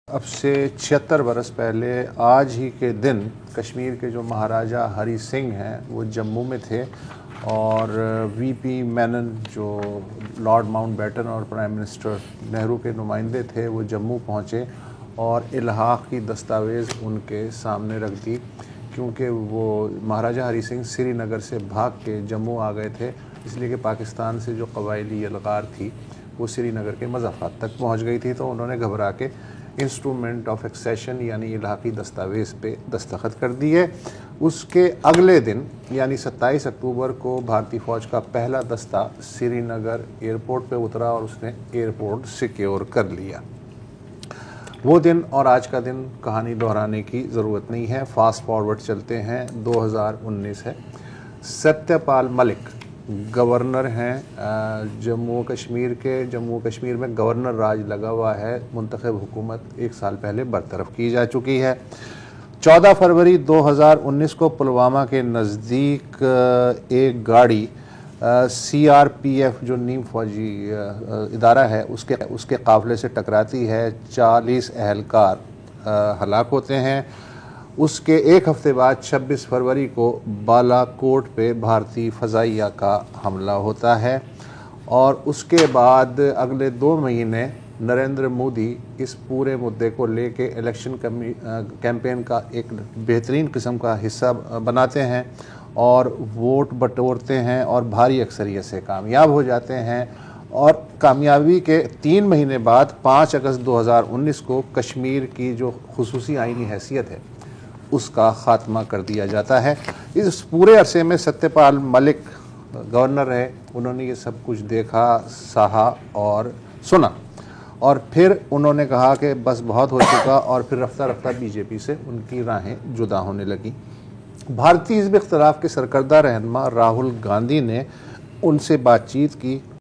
अब से 76 बरस पहले आज ही के दिन कश्मीर के जो महाराजा हरी सिंह हैं वो जम्मू में थे और वीपी मेनन जो लॉर्ड माउंटबेटन और प्राइम मिनिस्टर नेहरू के नुमाइंदे थे वो जम्मू पहुँचे और इल्हाक़ की दस्तावेज़ उनके सामने रख दी, क्योंकि वो महाराजा हरी सिंह श्रीनगर से भाग के जम्मू आ गए थे, इसलिए कि पाकिस्तान से जो कबायली यलगार थी वो श्रीनगर के मज़ाफ़ात तक पहुँच गई थी। तो उन्होंने घबरा के इंस्ट्रूमेंट ऑफ एक्सेशन यानी इलाक़ी दस्तावेज़ पे दस्तखत कर दिए। उसके अगले दिन यानी 27 अक्टूबर को भारतीय फ़ौज का पहला दस्ता श्रीनगर एयरपोर्ट पे उतरा और उसने एयरपोर्ट सिक्योर कर लिया। वो दिन और आज का दिन कहानी दोहराने की ज़रूरत नहीं है, फास्ट फॉरवर्ड चलते हैं। 2019 है। सत्यपाल मलिक गवर्नर हैं जम्मू कश्मीर के। जम्मू कश्मीर में गवर्नर राज लगा हुआ है। मुंतखब हुकूमत 1 साल पहले बरतरफ की जा चुकी है। 14 फरवरी 2019 को पुलवामा के नज़दीक एक गाड़ी CRPF जो नीम फौजी इदारा है उसके काफ़िले से टकराती है। 40 अहलकार हलाक होते हैं। उसके एक हफ़्ते बाद 26 फरवरी को बालाकोट पे भारतीय फ़ज़ाइया का हमला होता है और उसके बाद अगले 2 महीने नरेंद्र मोदी इस पूरे मुद्दे को लेके इलेक्शन कैंपेन का एक बेहतरीन किस्म का हिस्सा बनाते हैं और वोट बटोरते हैं और भारी अक्सरियत से कामयाब हो जाते हैं। और कामयाबी के 3 महीने बाद 5 अगस्त 2019 को कश्मीर की जो खुसूसी आइनी हैसियत है उसका ख़ात्मा कर दिया जाता है। इस पूरे अरसे में सत्यपाल मलिक गवर्नर रहे, उन्होंने ये सब कुछ देखा, सहा और सुना और फिर उन्होंने कहा कि बस बहुत हो चुका और फिर रफ्ता रफ्ता बीजेपी से उनकी राहें जुदा होने लगी। भारतीय हिज़्ब इख्तिलाफ़ के सरकर्दा रहनुमा राहुल गांधी ने उनसे बातचीत की।